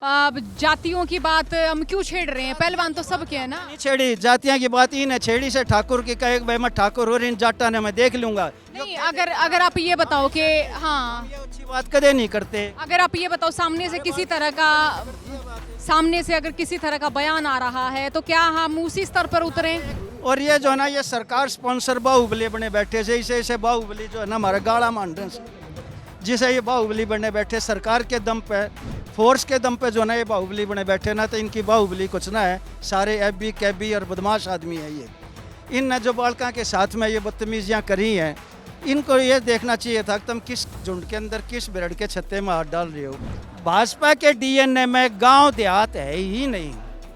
अब जातियों की बात हम क्यों छेड़ रहे हैं? पहलवान तो सबके है ना। नहीं छेड़ी, जातियां की बात ही ने छेड़ी से ठाकुर की कहे भाई मैं ठाकुर और इन जाटा ने मैं देख लूंगा। नहीं, अगर अगर आप ये बताओ कि हाँ, ये अच्छी बात कदे नहीं करते। अगर आप ये बताओ सामने से अगर किसी तरह का बयान आ रहा है तो क्या हम उसी स्तर पर उतरें? और ये जो है ना ये सरकार स्पॉन्सर बाहुबली बने बैठे से इसे बाहुबली जो है ना हमारा गाड़ा मान रहे हैं, जिसे ये बाहुबली बने बैठे सरकार के दम पे फोर्स के दम पे जो है ना ये बाहुबली बने बैठे ना, तो इनकी बाहुबली कुछ ना है, सारे एबी कैबी और बदमाश आदमी है ये। इन ने जो बालका के साथ में ये बदतमीजियाँ करी हैं, इनको ये देखना चाहिए था कि तुम किस झुंड के अंदर किस बिरड़ के छत्ते में हाथ डाल रहे हो। भाजपा के डीएनए में गांव देहात है ही नहीं,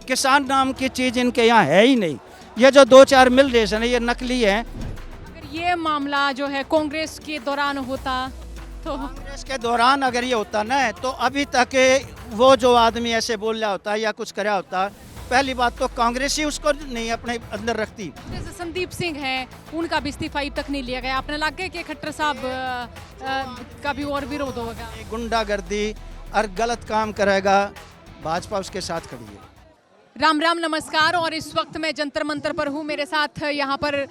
किसान नाम की चीज़ इनके यहाँ है ही नहीं। ये जो दो चार मिल रहे हैं ये नकली है। अगर ये मामला जो है कांग्रेस के दौरान होता तो कांग्रेस के दौरान अगर ये होता ना तो अभी तक वो जो आदमी ऐसे बोल रहा होता या कुछ करा होता, पहली बात तो कांग्रेस ही उसको नहीं अपने अंदर रखती। जैसे संदीप सिंह हैं, उनका भी इस्तीफा अब तक नहीं लिया गया। आपने लगे कि खट्टर साहब का भी और विरोध होगा? गुंडागर्दी और गलत काम करेगा, भाजपा उसके साथ खड़ी है। राम राम, नमस्कार। और इस वक्त मैं जंतर मंतर पर हूँ। मेरे साथ यहाँ पर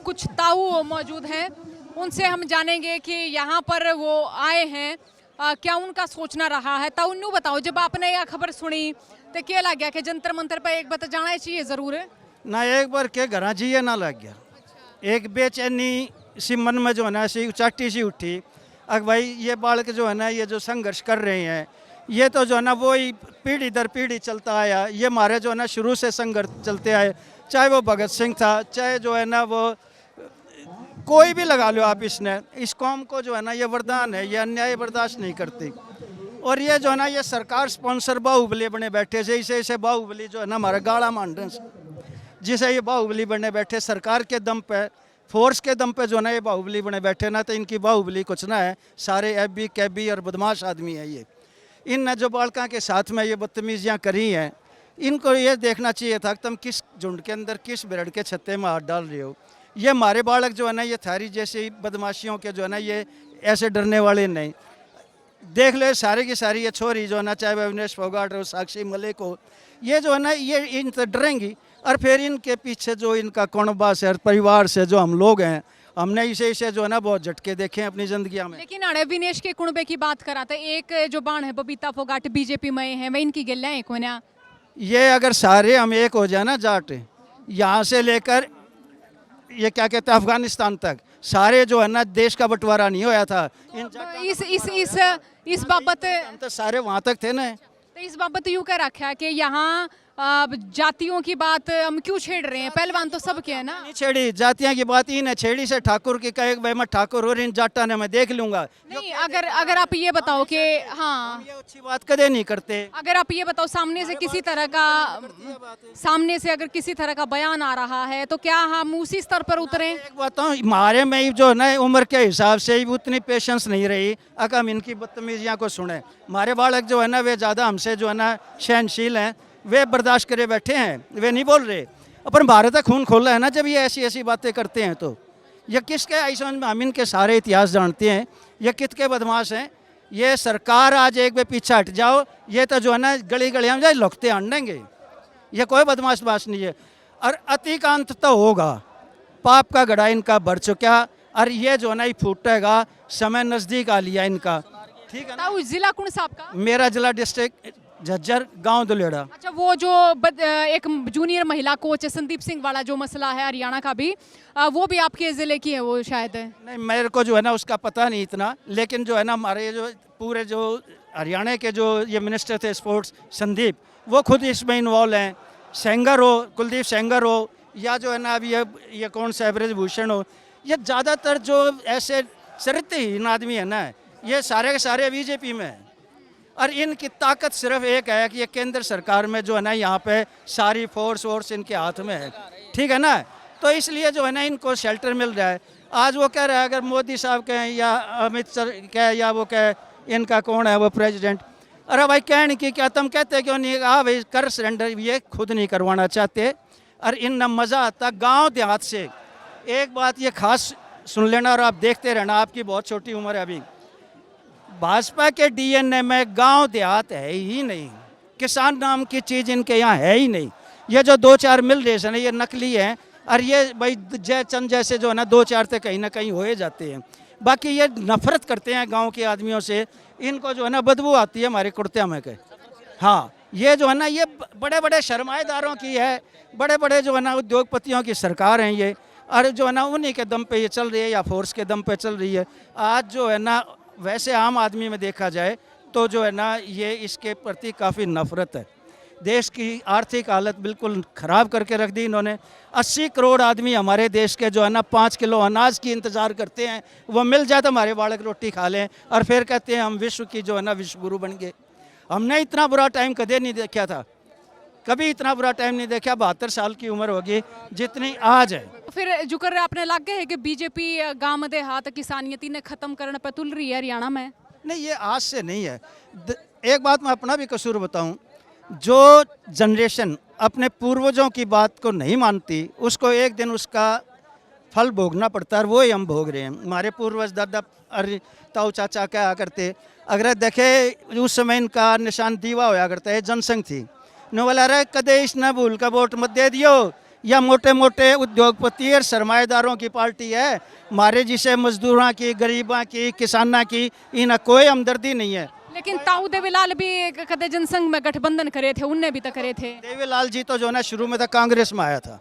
कुछ ताऊ मौजूद हैं, उनसे हम जानेंगे कि यहाँ पर वो आए हैं, क्या उनका सोचना रहा है। ताऊ नू बताओ, जब आपने यह खबर सुनी तो क्या लग गया कि जंतर मंतर पर एक बार तो जाना ही चाहिए जरूर है ना? एक बार के घर जिये ना लग गया। एक बेचैनी सी मन में जो है ना ऐसी उचाटी सी उठी, अब भाई ये बालक जो है ना ये जो संघर्ष कर रहे हैं, ये तो जो है ना वो ही पीढ़ी दर पीढ़ी चलता आया। ये हमारे जो है ना शुरू से संघर्ष चलते आए, चाहे वो भगत सिंह था, चाहे जो है ना वो कोई भी लगा लो आप। इसने इस कौम को जो है ना ये वरदान है, ये अन्याय बर्दाश्त नहीं करती। और ये जो है ना ये सरकार स्पॉन्सर बाहुबली बने बैठे से इसे बाहुबली जो है ना हमारा गाड़ा मान रहे हैं, जिसे ये बाहुबली बने बैठे सरकार के दम पे फोर्स के दम पे जो है ना ये बाहुबली बने बैठे ना, तो इनकी बाहुबली कुछ ना है, सारे एबी कैबी और बदमाश आदमी है ये। इन ने जो बालका के साथ में ये बदतमीजियाँ करी हैं, इनको ये देखना चाहिए था कि तुम किस झुंड के अंदर किस बिरड़ के छत्ते में हाथ डाल रहे हो। ये हमारे बालक जो है ना ये थारी जैसी बदमाशियों के जो है ना ये ऐसे डरने वाले नहीं। देख ले सारे की सारी ये छोरी जो है ना, चाहे अविनेश फोगाट हो, साक्षी मलिक हो, ये जो है ना ये इनसे डरेंगी। और फिर इनके पीछे जो इनका कुणबा से परिवार से जो हम लोग हैं, हमने इसे जो है ना बहुत झटके देखे हैं अपनी जिंदगी में। लेकिन अविनेश के कुणबे की बात करा था, एक जो बाण है बबीता फोगाट बीजेपी में है, मैं इनकी गिल्ला है कोई ना। ये अगर सारे हम एक हो जाए ना जाट, यहाँ से लेकर ये क्या कहते हैं अफगानिस्तान तक, सारे जो है ना देश का बंटवारा नहीं होया था इस बाबत तो सारे वहाँ तक थे ना। तो इस बाबत यूं कह रखा कि यहाँ जातियों की बात हम क्यों छेड़ रहे हैं? पहलवान तो सबके है ना। नहीं छेड़ी, जातियां की बात ही ने छेड़ी से ठाकुर की कहे भाई मैं ठाकुर और इन जाटा ने मैं देख लूंगा। नहीं, अगर आप ये बताओ कि हाँ, ये अच्छी बात कदे नहीं करते। अगर आप ये बताओ सामने से अगर किसी तरह का बयान आ रहा है तो क्या हम उसी स्तर पर उतरें? एक बात हमारे में ही जो है ना उम्र के हिसाब से ही उतनी पेशेंस नहीं रही, अगर हम इनकी बदतमीजियाँ को सुने। हमारे बालक जो है ना वे ज़्यादा हमसे जो है ना सहनशील हैं, वे बर्दाश्त करे बैठे हैं, वे नहीं बोल रहे। अपन भारत का खून खोला है ना जब ये ऐसी ऐसी बातें करते हैं तो ये किसके ऐसा में हम इनके सारे इतिहास जानते हैं, ये कितके बदमाश हैं। ये सरकार आज एक बार पीछे हट जाओ, ये तो जो है ना गली गलियाँ में जाए लुकते आंडेंगे। ये कोई बदमाश बात नहीं है। और अतिकांत तो होगा, पाप का गड़ा इनका बढ़ चुका, और ये जो है ना फूटेगा, समय नज़दीक आ लिया इनका। ठीक है ना। जिला कौन सा आपका? मेरा जिला डिस्ट्रिक्ट झज्जर, गांव दुलेड़ा। अच्छा, वो जो एक जूनियर महिला कोच है संदीप सिंह वाला जो मसला है हरियाणा का भी, वो भी आपके ज़िले की है वो शायद है? नहीं मेरे को जो है ना उसका पता नहीं इतना, लेकिन जो है ना हमारे जो पूरे जो हरियाणा के जो ये मिनिस्टर थे स्पोर्ट्स संदीप, वो खुद इसमें इन्वॉल्व हैं। सेंगर हो, कुलदीप सेंगर हो, या जो है ना अभी ये कौन सा ब्रज भूषण हो, ये ज़्यादातर जो ऐसे चरित्रहीन आदमी है ना, ये सारे के सारे बीजेपी में है। और इनकी ताकत सिर्फ एक है कि ये केंद्र सरकार में जो है ना यहाँ पे सारी फोर्स इनके हाथ में है, ठीक है ना। तो इसलिए जो है ना इनको शेल्टर मिल रहा है। आज वो कह रहा है अगर मोदी साहब कहें या अमित शाह कहे या वो कहे इनका कौन है वो प्रेसिडेंट, अरे भाई कहने की क्या, तुम कहते क्यों नहीं? हाँ भाई कर सरेंडर, ये खुद नहीं करवाना चाहते। और इन न मज़ा आता गाँव देहात से। एक बात ये खास सुन लेना और आप देखते रहना, आपकी बहुत छोटी उम्र है अभी। भाजपा के डीएनए में गांव देहात है ही नहीं, किसान नाम की चीज़ इनके यहाँ है ही नहीं। ये जो दो चार मिल रहे हैं ना, ये नकली हैं। और ये भाई जयचंद जैसे जो है ना, दो चार तो कहीं ना कहीं हो ही जाते हैं। बाकी ये नफरत करते हैं गांव के आदमियों से। इनको जो है ना बदबू आती है हमारे कुर्तिया में के। हाँ, ये जो है ना, ये बड़े बड़े सरमाएदारों की है, बड़े बड़े जो है ना उद्योगपतियों की सरकार हैं ये। और जो है ना उन्हीं के दम पे ये चल रही है, या फोर्स के दम पे चल रही है। आज जो है ना, वैसे आम आदमी में देखा जाए तो जो है ना, ये इसके प्रति काफ़ी नफरत है। देश की आर्थिक हालत बिल्कुल ख़राब करके रख दी इन्होंने। 80 करोड़ आदमी हमारे देश के जो है ना 5 किलो अनाज की इंतज़ार करते हैं, वो मिल जाए तो हमारे बालक रोटी खा लें, और फिर कहते हैं हम विश्व की जो है ना विश्व गुरु बन गए। हमने इतना बुरा टाइम कदे नहीं देखा था, कभी इतना बुरा टाइम नहीं देखा। 72 साल की उम्र होगी जितनी आज है। फिर जुकर आपने लग है कि बीजेपी गांव देहात किसानियती ने खत्म करने पर तुल रही है हरियाणा में? नहीं, ये आज से नहीं है। एक बात मैं अपना भी कसूर बताऊं, जो जनरेशन अपने पूर्वजों की बात को नहीं मानती, उसको एक दिन उसका फल भोगना पड़ता है, और वो ही हम भोग रहे हैं। हमारे पूर्वज दादा अरे ताऊ चाचा क्या करते, अगर देखे उस समय इनका निशान दीवा होया करता है, जनसंघ थी। न बोला रहे कदे इस न भूल का वोट मत दे दियो, या मोटे मोटे उद्योगपति और सरमाएदारों की पार्टी है। हमारे जिसे मजदूरों की, गरीबों की, किसानों की, इन्हें कोई हमदर्दी नहीं है। लेकिन ताऊ देवीलाल भी कदे जनसंघ में गठबंधन करे थे, उनने भी तो करे थे। देवीलाल जी तो जो है शुरू में तो कांग्रेस में आया था।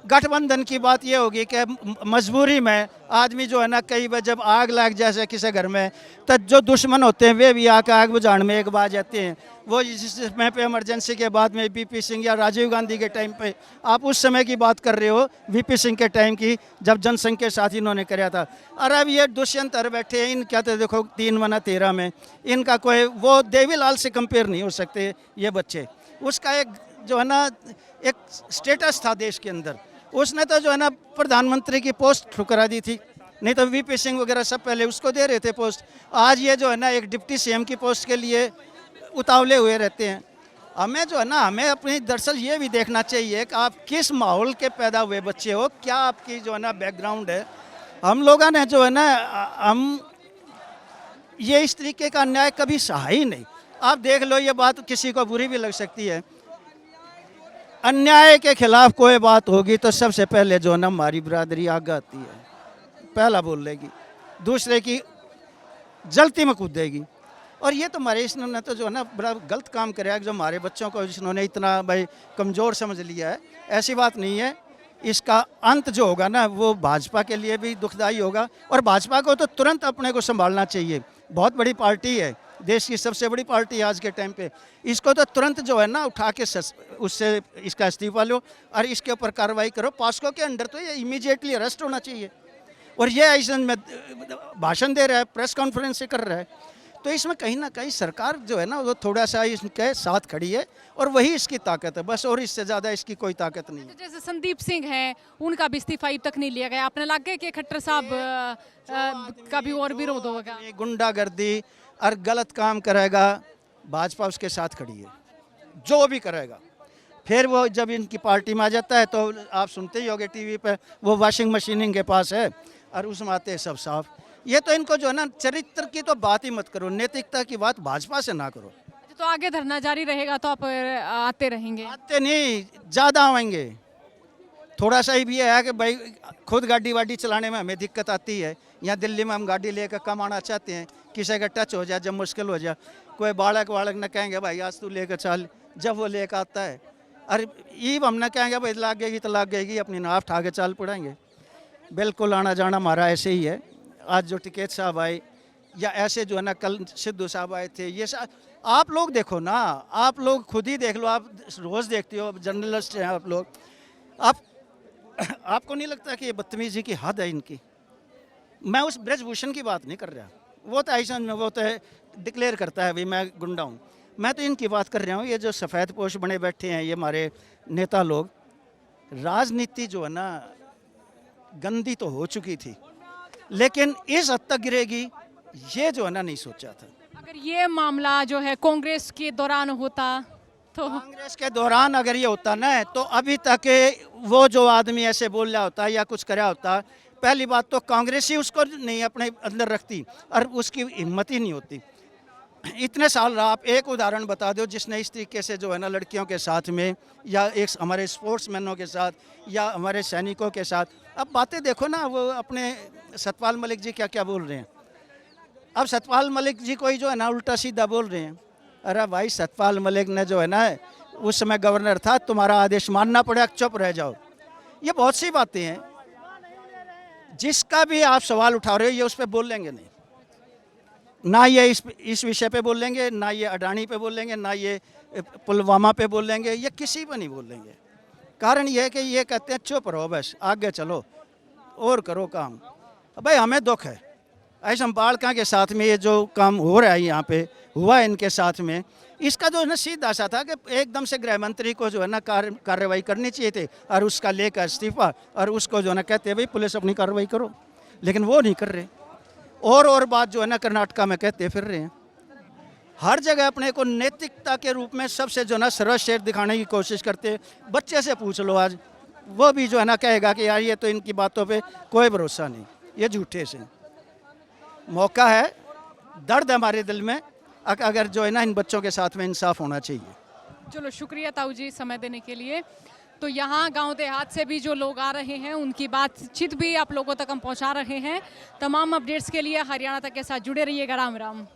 गठबंधन की बात ये होगी कि मजबूरी में आदमी जो है ना, कई बार जब आग लग जाए किसी घर में, तो जो दुश्मन होते हैं वे भी आकर आग बुझाने में एक बार जाते हैं। वो जिस समय पे इमरजेंसी के बाद में बीपी सिंह या राजीव गांधी के टाइम पे, आप उस समय की बात कर रहे हो, वीपी सिंह के टाइम की, जब जनसंघ के साथ इन्होंने कराया था। और अब ये दुष्यंत बैठे हैं, इन क्या तो देखो 3 मना 13 में इनका कोई वो देवीलाल से कंपेयर नहीं हो सकते ये बच्चे। उसका एक जो है ना एक स्टेटस था देश के अंदर, उसने तो जो है ना प्रधानमंत्री की पोस्ट ठुकरा दी थी, नहीं तो वीपी सिंह वगैरह सब पहले उसको दे रहे थे पोस्ट। आज ये जो है ना एक डिप्टी सीएम की पोस्ट के लिए उतावले हुए रहते हैं। हमें जो है ना, हमें अपनी दरअसल ये भी देखना चाहिए कि आप किस माहौल के पैदा हुए बच्चे हो, क्या आपकी जो है ना बैकग्राउंड है। हम लोगों ने जो है ना, हम ये इस तरीके का अन्याय कभी सहा ही नहीं। आप देख लो, ये बात किसी को बुरी भी लग सकती है, अन्याय के खिलाफ कोई बात होगी तो सबसे पहले जो है ना हमारी बिरादरी आगे आती है, पहला बोल लेगी, दूसरे की जलती में कूदेगी। और ये तो हमारे इसने तो जो है ना बड़ा गलत काम कराया, जो हमारे बच्चों को जिन्होंने इतना भाई कमज़ोर समझ लिया है। ऐसी बात नहीं है। इसका अंत जो होगा ना, वो भाजपा के लिए भी दुखदाई होगा, और भाजपा को तो तुरंत अपने को संभालना चाहिए। बहुत बड़ी पार्टी है, देश की सबसे बड़ी पार्टी है आज के टाइम पे। इसको तो तुरंत जो है ना उठा के उससे इसका इस्तीफा लो, और इसके ऊपर कार्रवाई करो। पास्को के अंडर तो ये इमीडिएटली अरेस्ट होना चाहिए। और ये ऐसा में भाषण दे रहा है, प्रेस कॉन्फ्रेंस से कर रहा है, तो इसमें कहीं ना कहीं सरकार जो है ना वो थोड़ा सा इसके साथ खड़ी है, और वही इसकी ताकत है बस, और इससे ज़्यादा इसकी कोई ताकत नहीं है। जैसे संदीप सिंह हैं, उनका भी इस्तीफा अब तक नहीं लिया गया। आपने लग गया कि खट्टर साहब का भी और विरोध होगा? ये गुंडागर्दी और गलत काम करेगा, भाजपा उसके साथ खड़ी है, जो भी करेगा। फिर वो जब इनकी पार्टी में आ जाता है तो आप सुनते ही होंगे टीवी पे, वो वॉशिंग मशीन इनके पास है, और उसमें आते हैं सब साफ। ये तो इनको जो है ना, चरित्र की तो बात ही मत करो, नैतिकता की बात भाजपा से ना करो। तो आगे धरना जारी रहेगा तो आप आते रहेंगे? आते नहीं, ज़्यादा आएंगे। थोड़ा सा ही भी है कि भाई खुद गाड़ी वाड़ी चलाने में हमें दिक्कत आती है। यहाँ दिल्ली में हम गाड़ी लेकर कमाना चाहते हैं, किसी का टच हो जाए जब मुश्किल हो जाए, कोई बालक न कहेंगे भाई आज तू लेकर चल, जब वो लेकर आता है, अरे ईब हम न कहेंगे भाई लाग गएगी तो लाग गएगी, अपनी नाफ ठा के चल पड़ेंगे। बिल्कुल आना जाना हमारा ऐसे ही है। आज जो टिकैत साहब आए, या ऐसे जो है ना कल सिद्धू साहब आए थे, ये आप लोग देखो ना, आप लोग खुद ही देख लो, आप रोज़ देखते हो, जर्नलिस्ट हैं आप लोग। आपको नहीं लगता कि ये बदतमीजी की हद है इनकी? मैं उस ब्रजभूषण की बात नहीं कर रहा, वो तो ऐसा वो तो डिक्लेयर करता है भाई मैं गुंडा हूँ। मैं तो इनकी बात कर रहा हूँ, ये जो सफ़ेद पोश बने बैठे हैं ये हमारे नेता लोग। राजनीति जो है ना गंदी तो हो चुकी थी, लेकिन इस हद तक गिरेगी ये जो है ना नहीं सोचा था। अगर ये मामला जो है कांग्रेस के दौरान होता तो? कांग्रेस के दौरान अगर ये होता ना, तो अभी तक वो जो आदमी ऐसे बोल रहा होता या कुछ करा होता, पहली बात तो कांग्रेस ही उसको नहीं अपने अंदर रखती और उसकी हिम्मत ही नहीं होती। इतने साल रहा, आप एक उदाहरण बता दो जिसने इस तरीके से जो है ना लड़कियों के साथ में या एक हमारे स्पोर्ट्समैनों के साथ या हमारे सैनिकों के साथ, अब बातें देखो ना, वो अपने सतपाल मलिक जी क्या क्या बोल रहे हैं। अब सतपाल मलिक जी को ही जो है ना उल्टा सीधा बोल रहे हैं। अरे भाई, सतपाल मलिक ने जो है ना उस समय गवर्नर था, तुम्हारा आदेश मानना पड़ेगा, चुप रह जाओ। ये बहुत सी बातें हैं, जिसका भी आप सवाल उठा रहे हो ये उस पर बोलेंगे नहीं, ना ये इस विषय पे बोलेंगे, ना ये अडानी पे बोलेंगे, ना ये पुलवामा पे बोलेंगे, ये किसी पे नहीं बोलेंगे। कारण ये है कि ये कहते हैं चुप रहो, बस आगे चलो और करो काम। भाई हमें दुख है, ऐसा बालका के साथ में ये जो काम हो रहा है यहाँ पे हुआ है इनके साथ में, इसका जो है ना सीधा सा था कि एकदम से गृह मंत्री को जो है ना कार्रवाई करनी चाहिए थी और उसका लेकर इस्तीफा, और उसको जो है ना कहते हैं भाई पुलिस अपनी कार्रवाई करो, लेकिन वो नहीं कर रहे। और बात जो है ना कर्नाटका में कहते फिर रहे हैं। हर जगह अपने को नैतिकता के रूप में सबसे जो है ना सर्वश्रेष्ठ दिखाने की कोशिश करते। बच्चे से पूछ लो आज, वो भी जो है ना कहेगा कि यार ये तो इनकी बातों पे कोई भरोसा नहीं, ये झूठे से। मौका है, दर्द है हमारे दिल में, अगर जो है ना इन बच्चों के साथ में इंसाफ होना चाहिए। चलो शुक्रिया ताऊ जी समय देने के लिए। तो यहाँ गांव देहात से भी जो लोग आ रहे हैं उनकी बातचीत भी आप लोगों तक हम पहुँचा रहे हैं। तमाम अपडेट्स के लिए हरियाणा तक के साथ जुड़े रहिएगा। राम राम।